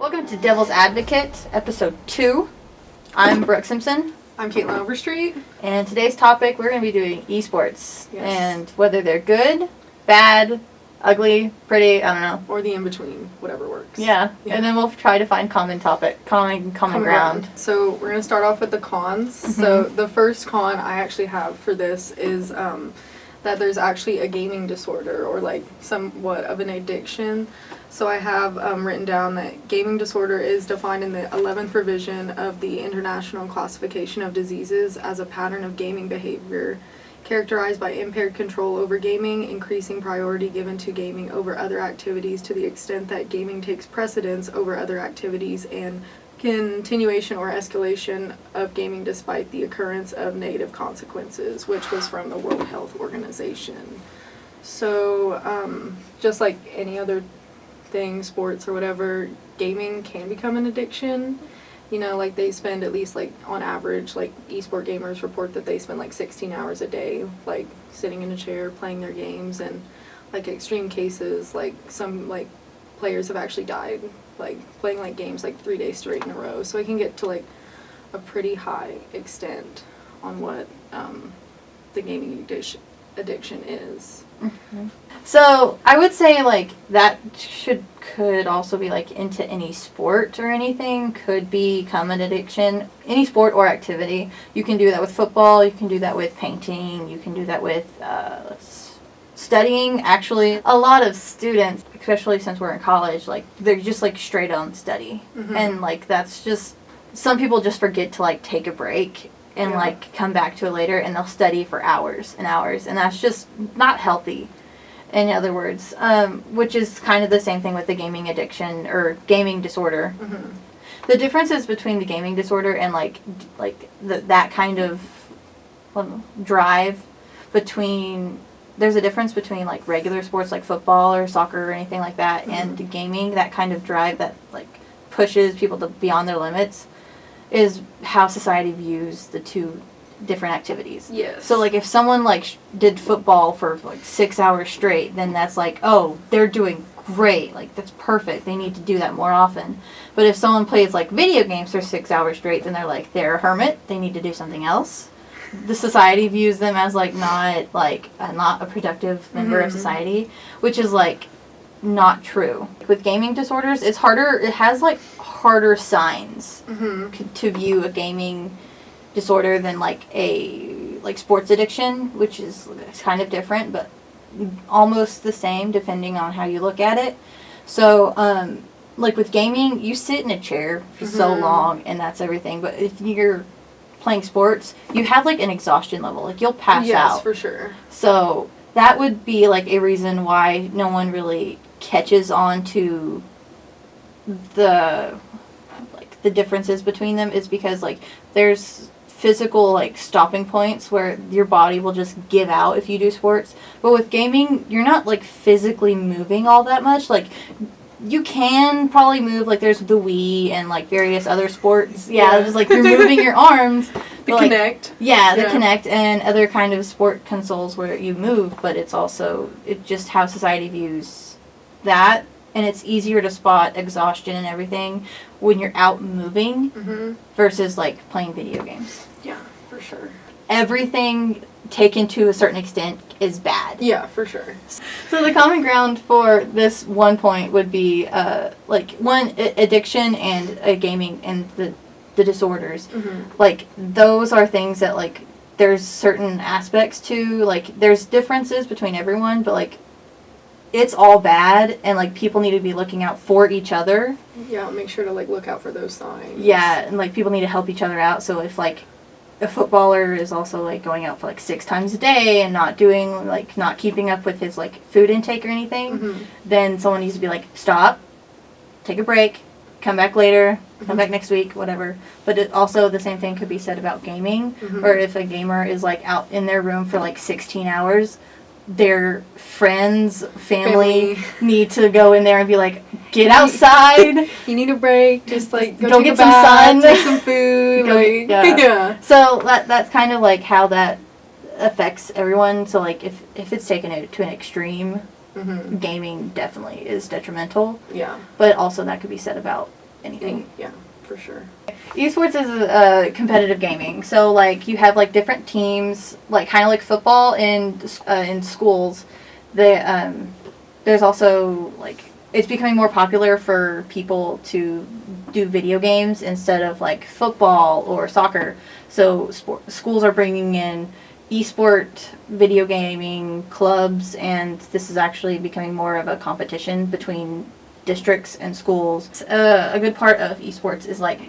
Welcome to Devil's Advocate, episode 2. I'm Brooc Simpson. I'm Kaitlin Overstreet. And today's topic, we're going to be doing esports. Yes. And whether they're good, bad, ugly, pretty, I don't know. Or the in-between, whatever works. Yeah. And then we'll try to find common ground. So we're going to start off with the cons. Mm-hmm. So the first con I actually have for this is that there's actually a gaming disorder or like somewhat of an addiction. So I have written down that gaming disorder is defined in the 11th revision of the International Classification of Diseases as a pattern of gaming behavior characterized by impaired control over gaming, increasing priority given to gaming over other activities to the extent that gaming takes precedence over other activities, and continuation or escalation of gaming despite the occurrence of negative consequences, which was from the World Health Organization. So just like any other thing, sports or whatever, gaming can become an addiction. You know, like they spend at least like on average, like esport gamers report that they spend like 16 hours a day like sitting in a chair playing their games, and like extreme cases like some like players have actually died like playing like games like 3 days straight in a row. So it can get to like a pretty high extent on what the gaming addiction is. Mm-hmm. So I would say like that could also be like into any sport or anything, could become an addiction. Any sport or activity. You can do that with football, you can do that with painting, you can do that with studying. Actually, a lot of students, especially since we're in college, like they're just like straight on study. Mm-hmm. And like that's just, some people just forget to like take a break and like come back to it later, and they'll study for hours and hours, and that's just not healthy, in other words, which is kind of the same thing with the gaming addiction or gaming disorder. Mm-hmm. The differences between the gaming disorder and that kind of drive between, there's a difference between like regular sports like football or soccer or anything like that, mm-hmm. and gaming, that kind of drive that like pushes people to beyond their limits, is how society views the two different activities. Yes. So like if someone like did football for like 6 hours straight, then that's like, oh, they're doing great, like that's perfect, they need to do that more often. But if someone plays like video games for 6 hours straight, then they're like, they're a hermit, they need to do something else. The society views them as like not a productive member mm-hmm. of society, which is like not true. With gaming disorders, it's harder, it has like harder signs mm-hmm. to view a gaming disorder than like a sports addiction, which is kind of different but almost the same depending on how you look at it. So like with gaming, you sit in a chair for mm-hmm. so long and that's everything, but if you're playing sports, you have like an exhaustion level, like you'll pass out. Yes, for sure. So that would be like a reason why no one really catches on to the differences between them, is because like there's physical like stopping points where your body will just give out if you do sports. But with gaming, you're not like physically moving all that much. Like you can probably move, like there's the Wii and like various other sports. Yeah. Just like you're moving your arms. The but, Kinect. Like, yeah, the Kinect and other kind of sport consoles where you move, but it's just how society views that. And it's easier to spot exhaustion and everything when you're out moving mm-hmm. versus like playing video games. Yeah, for sure. Everything taken to a certain extent is bad. Yeah, for sure. So the common ground for this one point would be like one, addiction and gaming and the disorders. Mm-hmm. Like those are things that like there's certain aspects to, like there's differences between everyone, but like it's all bad, and like people need to be looking out for each other. Yeah, make sure to like look out for those signs. Yeah, and like people need to help each other out. So if like a footballer is also like going out for like 6 times a day and not keeping up with his like food intake or anything, mm-hmm. then someone needs to be like, stop, take a break, come back later, mm-hmm. come back next week, whatever. But it also, the same thing could be said about gaming, mm-hmm. or if a gamer is like out in their room for like 16 hours, their friends, family need to go in there and be like, get outside. You need a break. Just like go get some sun, take some food. Yeah. So that's kind of like how that affects everyone. So like if it's taken to an extreme, mm-hmm. gaming definitely is detrimental. Yeah. But also that could be said about anything. Yeah, for sure. Esports is competitive gaming. So like you have like different teams, like kind of like football in schools. There's also like it's becoming more popular for people to do video games instead of like football or soccer. So schools are bringing in esport video gaming clubs, and this is actually becoming more of a competition between districts and schools. A good part of esports is like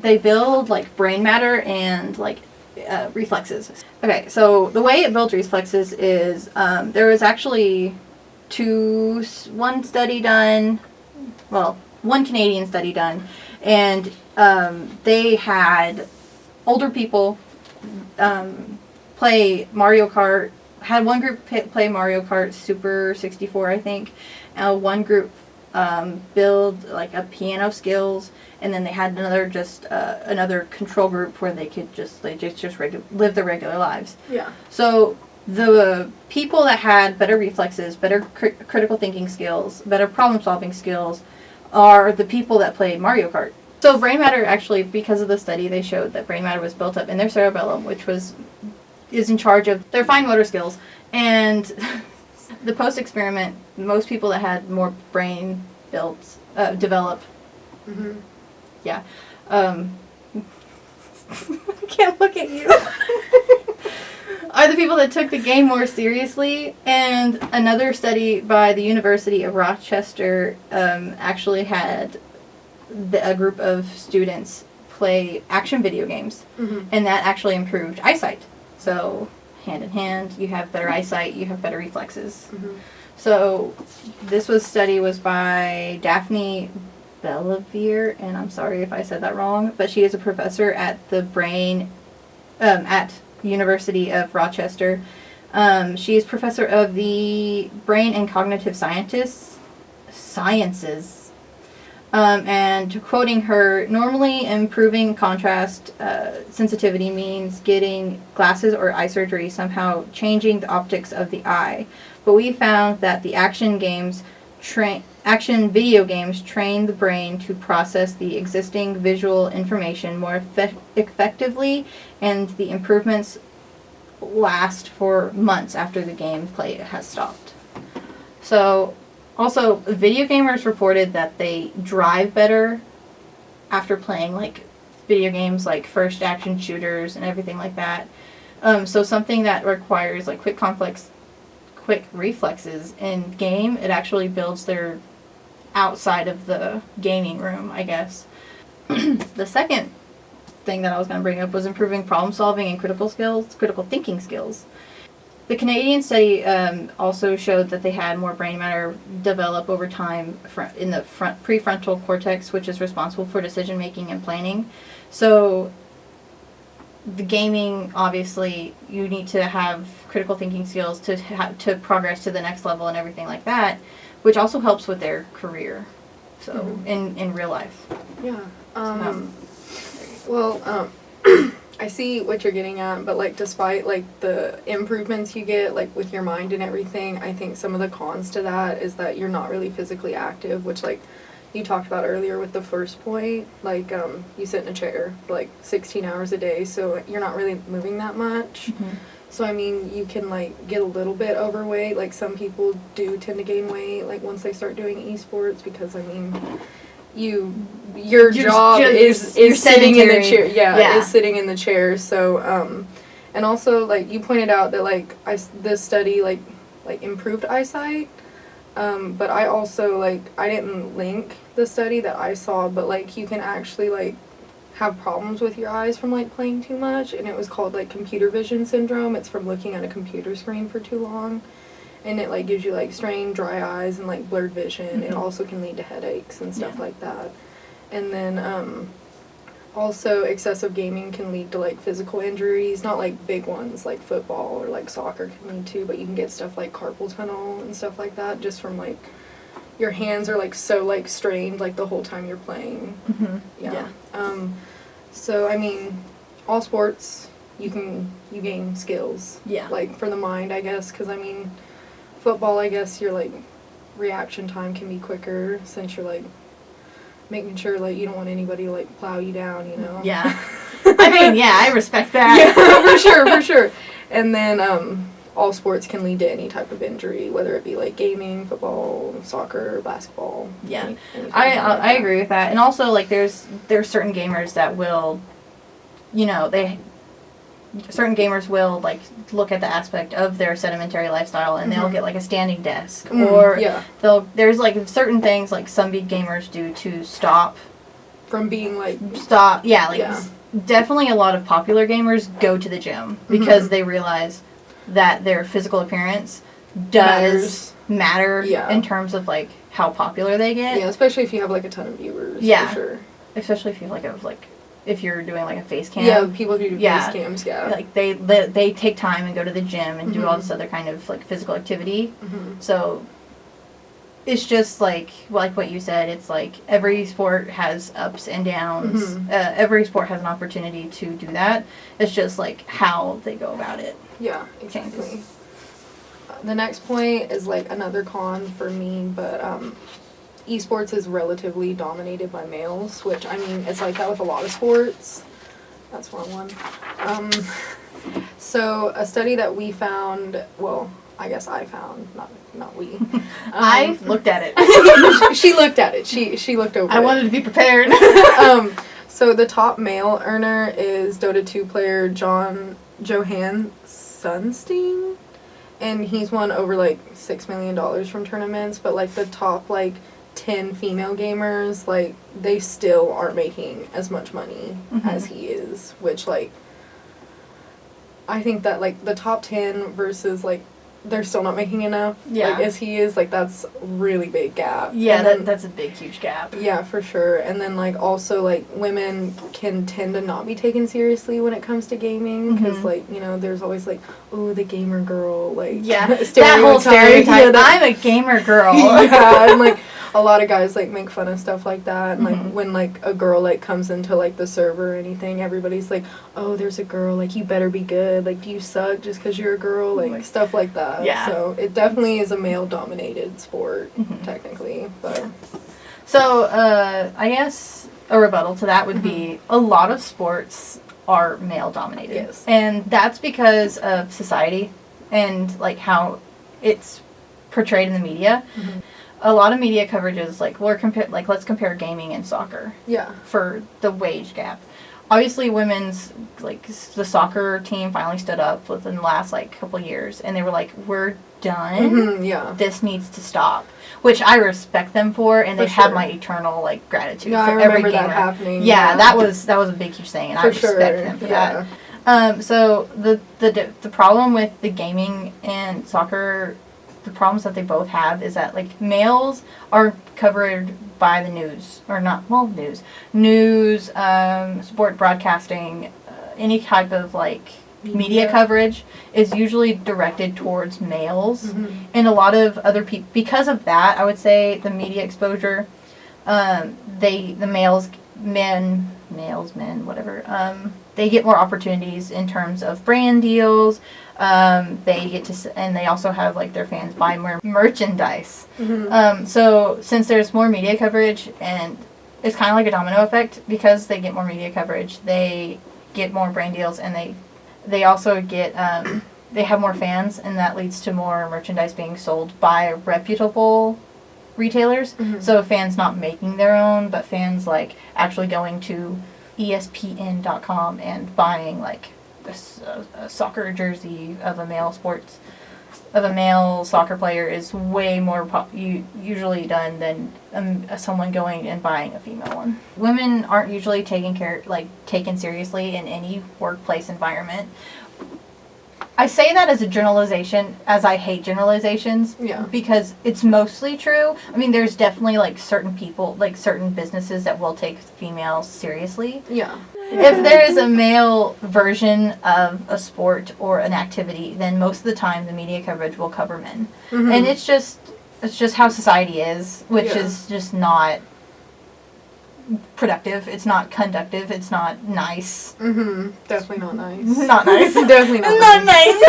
they build like brain matter and like reflexes. Okay, so the way it builds reflexes is there was actually one Canadian study done, and they had older people play Mario Kart. Had one group play Mario Kart Super 64, I think. One group build like a piano skills, and then they had another control group where they just live their regular lives. Yeah. So the people that had better reflexes, better critical thinking skills, better problem solving skills, are the people that play Mario Kart. So brain matter actually, because of the study, they showed that brain matter was built up in their cerebellum, which is in charge of their fine motor skills. And the post experiment, most people that had more brain develop. Mm-hmm. Yeah. I can't look at you. Are the people that took the game more seriously. And another study by the University of Rochester actually had a group of students play action video games, and that actually improved eyesight. So hand in hand, you have better eyesight, you have better reflexes. So this study was by Daphne Bellevere, and I'm sorry if I said that wrong, but she is a professor at at University of Rochester. She is professor of the Brain and Cognitive Sciences. And quoting her, normally improving contrast sensitivity means getting glasses or eye surgery, somehow changing the optics of the eye. But we found that the action video games train the brain to process the existing visual information more effectively, and the improvements last for months after the gameplay has stopped. So, also, video gamers reported that they drive better after playing like video games like first action shooters and everything like that. So something that requires like quick reflexes in game, it actually builds their outside of the gaming room, I guess. The second thing that I was going to bring up was improving problem solving and critical thinking skills. The Canadian study also showed that they had more brain matter develop over time in the prefrontal cortex, which is responsible for decision making and planning. So the gaming, obviously, you need to have critical thinking skills to progress to the next level and everything like that, which also helps with their career. So in real life. Yeah. I see what you're getting at, but like despite like the improvements you get like with your mind and everything, I think some of the cons to that is that you're not really physically active, which like you talked about earlier with the first point. Like you sit in a chair for like 16 hours a day, so you're not really moving that much. So I mean, you can like get a little bit overweight. Like some people do tend to gain weight like once they start doing esports, because I mean, your job is sitting in the chair. Yeah, is sitting in the chair. So and also like you pointed out that like this study like improved eyesight. But I also like I didn't link the study that I saw, but like you can actually like have problems with your eyes from like playing too much, and it was called like computer vision syndrome. It's from looking at a computer screen for too long. And it like gives you like strained dry eyes and like blurred vision. It also can lead to headaches and stuff like that. And then also excessive gaming can lead to like physical injuries, not like big ones like football or like soccer can lead to, but you can get stuff like carpal tunnel and stuff like that just from like your hands are like so like strained like the whole time you're playing. So I mean, all sports you gain skills. Like for the mind, I guess, because I mean, football, I guess your like reaction time can be quicker since you're like making sure, like, you don't want anybody to, like, plow you down, you know? Yeah. I mean, yeah, I respect that. Yeah, for sure. And then, all sports can lead to any type of injury, whether it be, like, gaming, football, soccer, basketball. Yeah. I agree with that. And also, like, there's certain gamers that will, you know, certain gamers will, like, look at the aspect of their sedentary lifestyle and they'll get, like, a standing desk. Or there's, like, certain things, like, some big gamers do to stop. From being, like... Definitely a lot of popular gamers go to the gym because they realize that their physical appearance does matter in terms of, like, how popular they get. Yeah, especially if you have, like, a ton of viewers. Yeah. For sure. Especially if you have, like, if you're doing, like, a face cam. Yeah, people who do face cams, Like, they take time and go to the gym and do all this other kind of, like, physical activity. So, it's just, like what you said, it's, like, every sport has ups and downs. Every sport has an opportunity to do that. It's just, like, how they go about it. Yeah, exactly. The next point is, like, another con for me, but, esports is relatively dominated by males, which, I mean, it's like that with a lot of sports. That's wrong one. So, a study that we found, well, I guess I found, not we. I looked at it. She looked at it. She looked over it. I wanted to be prepared. So the top male earner is Dota 2 player Johan Sunstein, and he's won over, like, $6 million from tournaments, but, like, the top, like, 10 female gamers, like, they still aren't making as much money as he is, which, like, I think that, like, the top 10 versus, like, they're still not making enough, like, as he is, like, that's a really big gap. Yeah, then, that's a big, huge gap. Yeah, for sure. And then, like, also, like, women can tend to not be taken seriously when it comes to gaming, because, like, you know, there's always, like, oh, the gamer girl, like, that whole stereotype, I'm a gamer girl. And, like, a lot of guys, like, make fun of stuff like that, and, like, when, like, a girl, like, comes into, like, the server or anything, everybody's like, oh, there's a girl, like, you better be good, like, do you suck just because you're a girl, like, stuff like that. Yeah. So, it definitely is a male-dominated sport, technically, but... So, I guess a rebuttal to that would be a lot of sports are male-dominated. Yes. And that's because of society and, like, how it's portrayed in the media. A lot of media coverage is, like, let's compare gaming and soccer. Yeah. For the wage gap. Obviously, women's, like, the soccer team finally stood up within the last, like, couple years, and they were like, we're done. This needs to stop. Which I respect them for, and they have my eternal, like, gratitude for every gamer. That happening. Yeah, that was a big, huge thing, and I respect them for that. So the problem with the gaming and soccer, the problems that they both have is that, like, males are covered by the news, or not, well, news, sport broadcasting, any type of, like, media coverage is usually directed towards males, and a lot of other people, because of that, I would say the media exposure, the men, whatever, they get more opportunities in terms of brand deals. They get to, and they also have, like, their fans buy more merchandise. So since there's more media coverage, and it's kind of like a domino effect, because they get more media coverage, they get more brand deals, and they also get they have more fans, and that leads to more merchandise being sold by reputable retailers. So fans not making their own, but fans, like, actually going to ESPN.com and buying, like, a soccer jersey of a male soccer player is way more usually done than someone going and buying a female one. Women aren't usually taken seriously in any workplace environment. I say that as a generalization, as I hate generalizations, because it's mostly true. I mean, there's definitely, like, certain people, like, certain businesses that will take females seriously. Yeah. If there is a male version of a sport or an activity, then most of the time the media coverage will cover men. And it's just how society is, which is just not productive. It's not conductive. It's not nice. Definitely not nice. Not nice. Definitely not Not nice.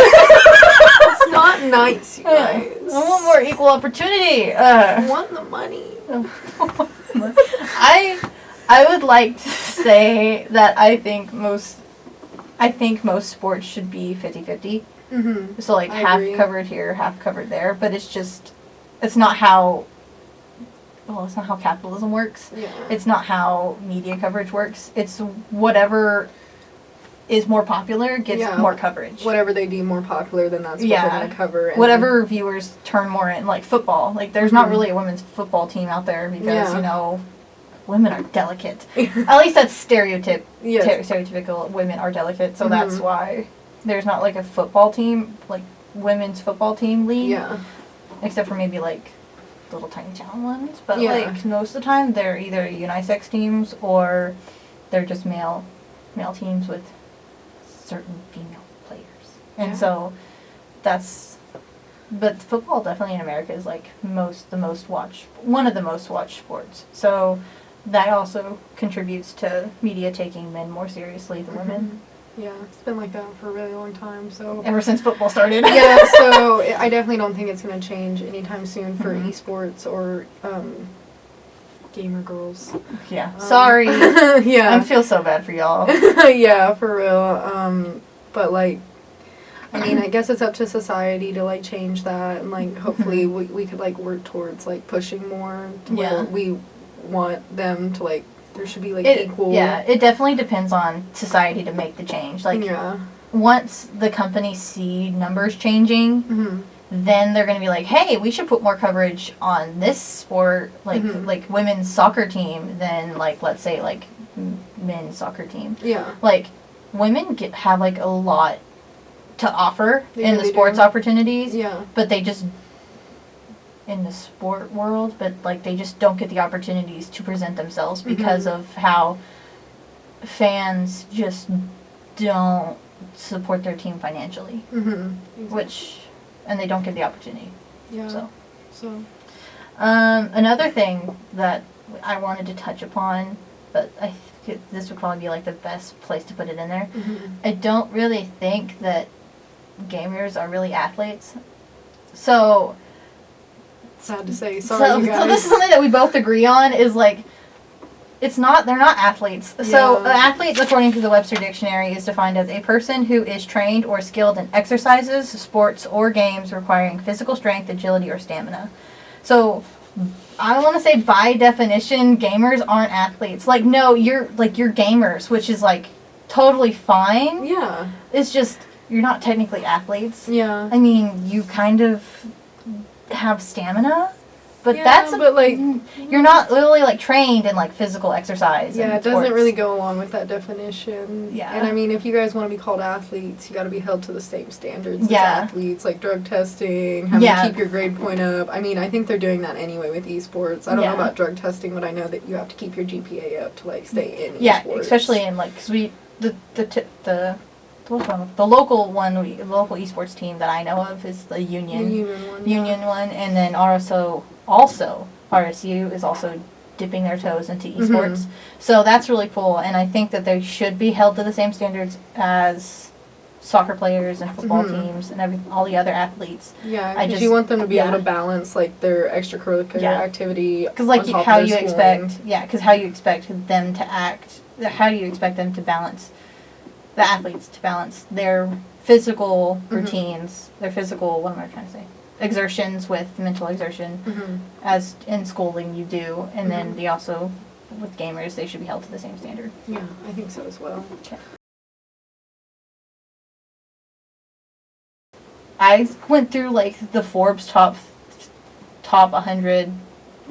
It's not nice, you guys. I want more equal opportunity. I want the money. I would like to say that I think most sports should be 50-50. Mm-hmm. So like I half agree. covered here, half covered there, but it's not how capitalism works. Yeah. It's not how media coverage works. It's whatever is more popular gets more coverage. Whatever they deem more popular, then that's what they're going to cover. And whatever viewers turn more in, like football. Like there's not really a women's football team out there because, women are delicate. At least that's stereotypical. Women are delicate, so that's why there's not like a football team, like women's football team league. Yeah. Except for maybe like little tiny town ones. But like most of the time they're either unisex teams or they're just male teams with certain female players. And so but football definitely in America is like one of the most watched sports. So that also contributes to media taking men more seriously than women. Yeah, it's been like that for a really long time. So ever since football started. Yeah, so I definitely don't think it's going to change anytime soon for esports or gamer girls. Yeah. Sorry. Yeah. I feel so bad for y'all. Yeah, for real. But like, I mean, I guess it's up to society to like change that, and like hopefully we could like work towards like pushing more to where we want them to like, there should be like equal. Yeah, it definitely depends on society to make the change. Like once the companies see numbers changing, then they're going to be like, hey, we should put more coverage on this sport, like women's soccer team than like, let's say like men's soccer team. Yeah. Like women have like a lot to offer in the sports opportunities. Yeah. But they just, in the sport world, but like they just don't get the opportunities to present themselves because of how fans just don't support their team financially. Exactly. And they don't get the opportunity. Yeah. So. Another thing that I wanted to touch upon, but I think this would probably be like the best place to put it in there. I don't really think that gamers are really athletes. So. Sad to say. Sorry, you guys. So this is something that we both agree on is like, they're not athletes. Yeah. So an athlete, according to the Webster Dictionary, is defined as a person who is trained or skilled in exercises, sports, or games requiring physical strength, agility, or stamina. So I want to say by definition, gamers aren't athletes. Like, no, you're gamers, which is like totally fine. Yeah. It's just, you're not technically athletes. Yeah. I mean, you kind of have stamina, but you're not literally like trained in like physical exercise. Yeah, it doesn't really go along with that definition. Yeah. And I mean, if you guys want to be called athletes, you got to be held to the same standards as athletes, like drug testing, having to keep your grade point up. I mean, I think they're doing that anyway with esports. I don't know about drug testing, but I know that you have to keep your GPA up to like stay in esports. Yeah, especially in like, because the local esports team that I know of is the Union one, and then also RSU is also dipping their toes into esports. So that's really cool, and I think that they should be held to the same standards as soccer players and football teams and all the other athletes. Yeah, because you want them to be able to balance like their extracurricular activity. Because like how you expect them to act. How do you expect them to balance? The athletes to balance their physical routines, their physical, what am I trying to say? Exertions with mental exertion, as in schooling you do, and then they also, with gamers, they should be held to the same standard. Yeah, I think so as well. Okay. I went through like the Forbes top 100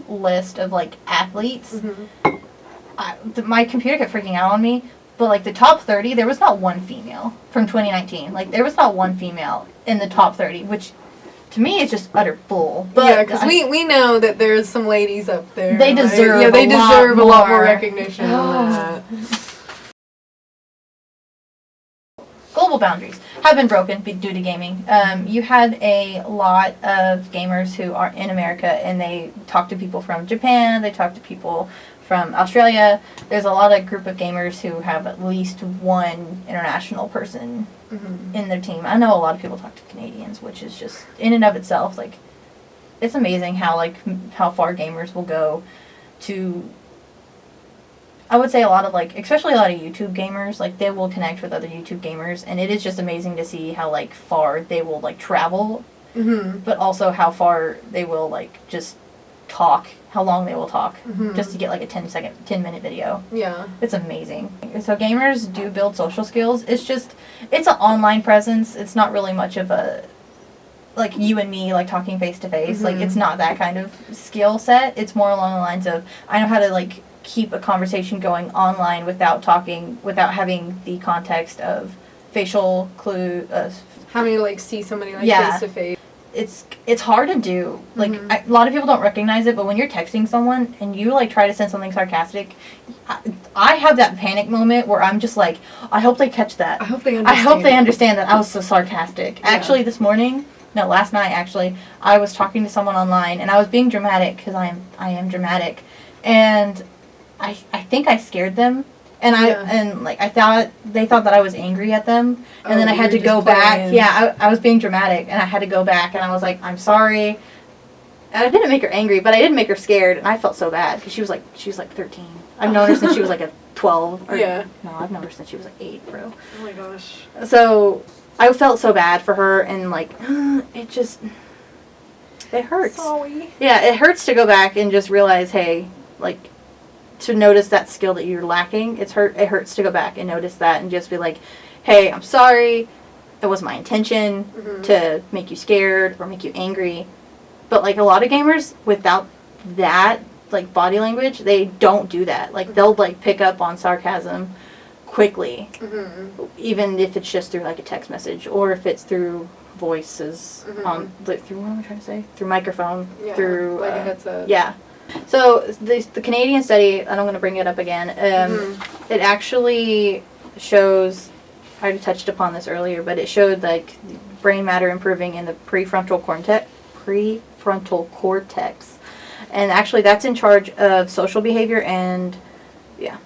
list of like athletes. My computer kept freaking out on me. But, like, the top 30, there was not one female from 2019. Like, there was not one female in the top 30, which, to me, is just utter bull. But yeah, because we know that there's some ladies up there. They deserve a lot more recognition than that. Global boundaries have been broken due to gaming. You had a lot of gamers who are in America, and they talk to people from Japan, they talk to people from Australia. There's a lot of group of gamers who have at least one international person in their team. I know a lot of people talk to Canadians, which is just, in and of itself, like, it's amazing how far gamers will go to I would say a lot of, like, especially a lot of YouTube gamers, like, they will connect with other YouTube gamers, and it is just amazing to see how, like, far they will, like, travel, but also how far they will, like, just talk, how long they will talk, just to get, like, a 10-minute video. Yeah. It's amazing. So gamers do build social skills. It's an online presence. It's not really much of a, like, you and me, like, talking face to face. Like, it's not that kind of skill set. It's more along the lines of, I know how to, like, keep a conversation going online without having the context of facial clue. Having to, like, see somebody, like, face to face. It's hard to do. Like, a lot of people don't recognize it, but when you're texting someone and you, like, try to send something sarcastic, I have that panic moment where I'm just like, I hope they catch that. I hope they understand that I was so sarcastic. Yeah. Actually, last night, actually, I was talking to someone online, and I was being dramatic, because I am dramatic, and I think I scared them. And they thought that I was angry at them, and then I had to go back. Yeah, I was being dramatic, and I had to go back, and I was like, I'm sorry. And I didn't make her angry, but I did make her scared, and I felt so bad, because she was like 13. I've known her since she was like a 12. No, I've known her since she was like 8, bro. Oh my gosh. So I felt so bad for her, and like, it hurts. Sorry. Yeah, it hurts to go back and just realize, hey, like, to notice that skill that you're lacking, it hurts to go back and notice that and just be like, hey, I'm sorry, it was my intention to make you scared or make you angry. But, like, a lot of gamers, without that, like, body language, they don't do that. Like, they'll, like, pick up on sarcasm quickly, even if it's just through, like, a text message, or if it's through voices, through, what am I trying to say? Through microphone, through, like a headset. Yeah. So, the Canadian study, and I'm going to bring it up again, it actually shows, I already touched upon this earlier, but it showed, like, brain matter improving in the prefrontal cortex. And actually, that's in charge of social behavior, and,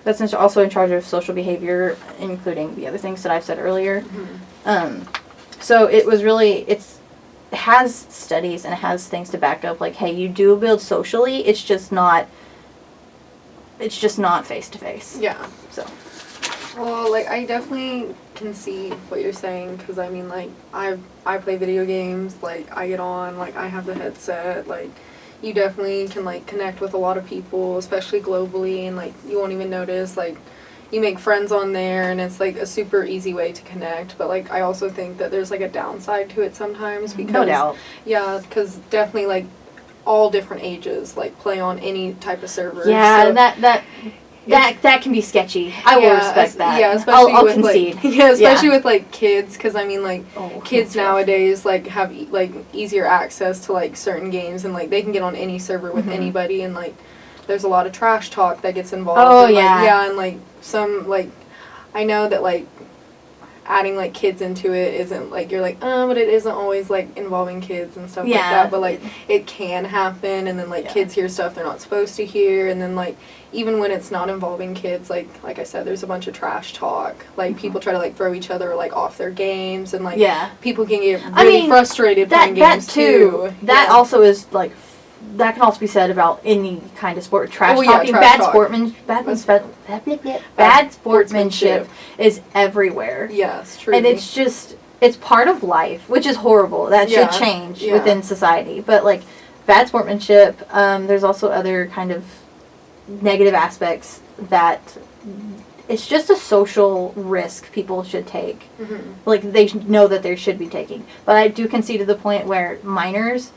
that's also in charge of social behavior, including the other things that I've said earlier. So, it was really, it has studies and it has things to back up, like, hey, you do build socially, it's just not face to face. Yeah. So, well, like, I definitely can see what you're saying, because I mean, like, I play video games, like, I get on, like, I have the headset, like, you definitely can, like, connect with a lot of people, especially globally, and, like, you won't even notice, like, you make friends on there, and it's, like, a super easy way to connect. But, like, I also think that there's, like, a downside to it sometimes. Because, no doubt. Yeah, because definitely, like, all different ages, like, play on any type of server. Yeah, so that can be sketchy. I will respect that. Yeah, especially I'll with, concede. Like, especially with, like, kids, because, I mean, like, kids nowadays, like, have, like, easier access to, like, certain games, and, like, they can get on any server with anybody, and, like, there's a lot of trash talk that gets involved. Oh, and, like, yeah. And, like, some, like, I know that, like, adding, like, kids into it isn't, like, you're like, but it isn't always, like, involving kids and stuff like that. But, like, it can happen, and then, like, kids hear stuff they're not supposed to hear, and then, like, even when it's not involving kids, like I said, there's a bunch of trash talk. Like, people try to, like, throw each other, like, off their games, and, like, people can get really frustrated playing games, too. That also is, like, that can also be said about any kind of sport. Talking, bad sportsmanship is everywhere. Yes, true. And it's part of life, which is horrible. That should change within society. But, like, bad sportsmanship, there's also other kind of negative aspects that it's just a social risk people should take. Like, they know that they should be taking. But I do concede to the point where minors,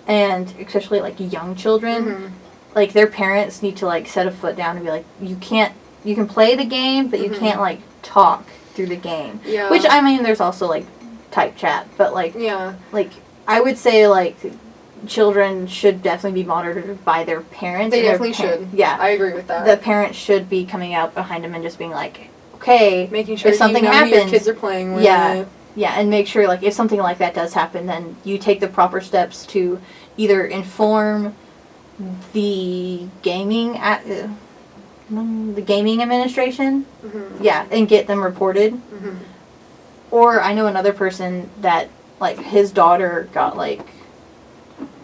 and especially, like, young children, like, their parents need to, like, set a foot down and be like, you can play the game, but you can't, like, talk through the game. Yeah. Which, I mean, there's also, like, type chat, but, like, like, I would say, like, children should definitely be monitored by their parents. They definitely should. Yeah. I agree with that. The parents should be coming out behind them and just being like, okay, making sure if something who happens, your kids are playing with. Yeah, and make sure, like, if something like that does happen, then you take the proper steps to either inform the gaming administration, and get them reported. Or I know another person that, like, his daughter got, like,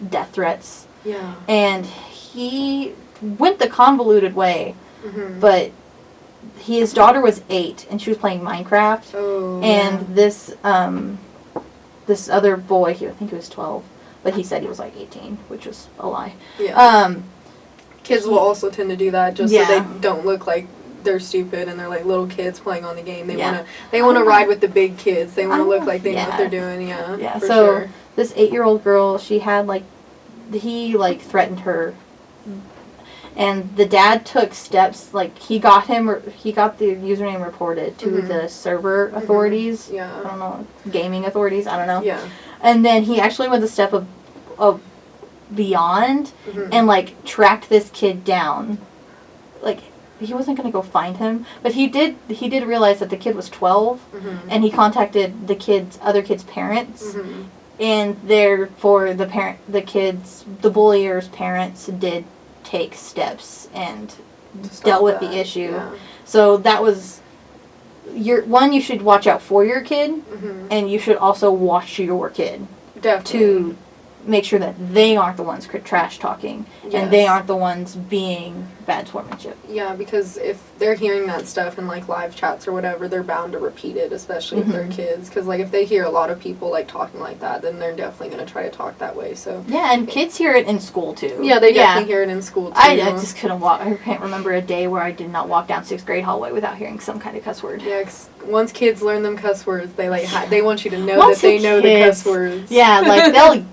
death threats. Yeah. And he went the convoluted way, but his daughter was 8 and she was playing Minecraft. Oh. And this other boy, I think he was 12, but he said he was like 18, which was a lie. Yeah. Kids will also tend to do that just so they don't look like they're stupid and they're like little kids playing on the game. They wanna ride with the big kids. They wanna look like they know what they're doing. Yeah. Yeah. For So sure. this 8-year-old girl, she had he threatened her, and the dad took steps. Like he got the username reported to the server authorities. Yeah. I don't know, gaming authorities. I don't know. Yeah. And then he actually went a step of beyond and tracked this kid down. Like he wasn't gonna go find him, but he did realize that the kid was 12, and he contacted the other kid's parents, and therefore the bullier's parents did take steps and dealt with the issue. Yeah. So that was you should watch out for your kid, and you should also watch your kid. Definitely. To make sure that they aren't the ones trash talking, and they aren't the ones being bad sportsmanship. Yeah, because if they're hearing that stuff in live chats or whatever, they're bound to repeat it, especially if they're kids. Because if they hear a lot of people talking like that, then they're definitely going to try to talk that way. So yeah, and kids hear it in school too. Yeah, they definitely hear it in school too. I just couldn't walk. I can't remember a day where I did not walk down 6th grade hallway without hearing some kind of cuss word. Yeah, 'cause once kids learn them cuss words, they they want you to know that they know the cuss words. Yeah,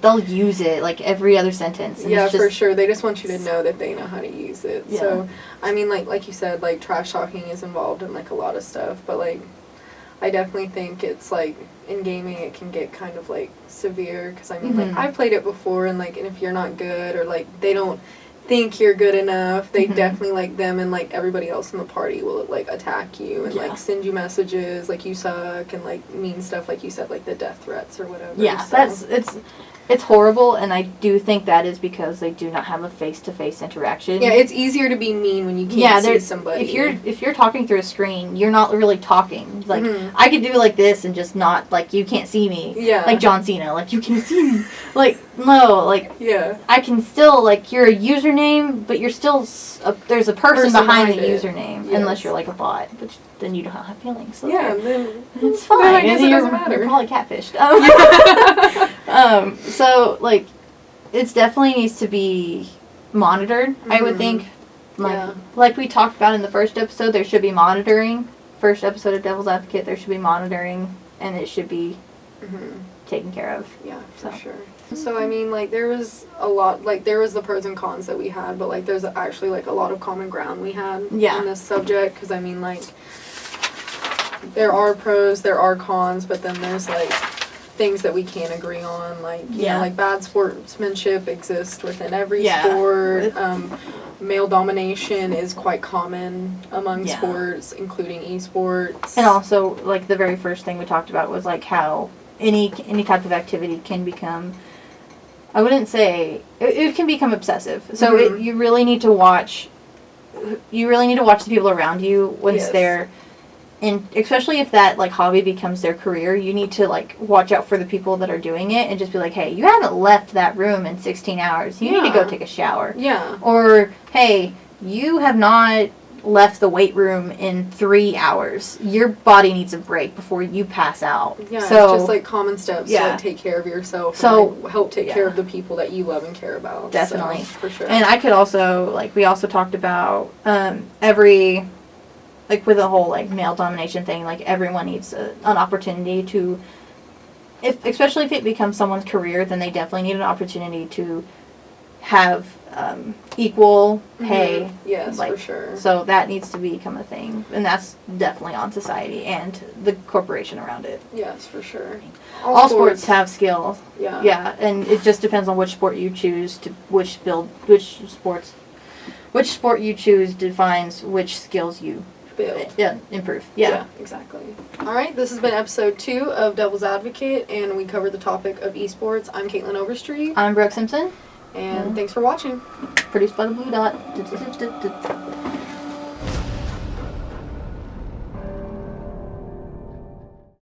they'll use it every other sentence. And yeah, for sure. They just want you to know that they know how to use it. Yeah. So, I mean, like you said, trash talking is involved in a lot of stuff, but I definitely think it's in gaming it can get kind of severe, because I mean I've played it before, and and if you're not good or they don't think you're good enough, they definitely them and everybody else in the party will attack you and send you messages you suck and mean stuff you said, the death threats or whatever. Yeah, so. it's horrible, and I do think that is because they do not have a face-to-face interaction. Yeah, it's easier to be mean when you can't see somebody. If you're talking through a screen, you're not really talking. I could do this and just not you can't see me. Yeah. Like John Cena, you can see me. No, yeah. I can still you're a username, but you're still there's a person behind the username, unless you're a bot, but then you don't have feelings. So yeah, then it's fine. Then I guess it doesn't matter. You're probably catfished. So it definitely needs to be monitored. I would think, like we talked about in the first episode, there should be monitoring. First episode of Devil's Advocate, there should be monitoring, and it should be taken care of. Yeah, for sure. So I mean, there was a lot, there was the pros and cons that we had, but there's actually a lot of common ground we had on this subject, because I mean, there are pros, there are cons, but then there's things that we can't agree on, you know, bad sportsmanship exists within every sport. Male domination is quite common among sports, including esports. And also, the very first thing we talked about was how any type of activity can become, I wouldn't say, it can become obsessive. So you really need to watch the people around you once they're, and especially if that hobby becomes their career, you need to watch out for the people that are doing it and just be hey, you haven't left that room in 16 hours. You need to go take a shower. Yeah. Or, hey, you have not left the weight room in 3 hours. Your body needs a break before you pass out. Yeah, so, it's just common steps to take care of yourself and help take care of the people that you love and care about. Definitely. So, for sure. And I could also, we also talked about every, with the whole male domination thing, everyone needs an opportunity to, especially if it becomes someone's career, then they definitely need an opportunity to have equal pay. Yes, for sure. So that needs to become a thing, and that's definitely on society and the corporation around it. Yes, for sure. All sports have skill. Yeah. Yeah, and it just depends on which sport you choose which sport you choose defines which skills you build. Yeah, improve. Yeah, exactly. All right, this has been episode 2 of Devil's Advocate, and we covered the topic of esports. I'm Kaitlin Overstreet. I'm Brooc Simpson. And thanks for watching. Produced by the Blue Dot.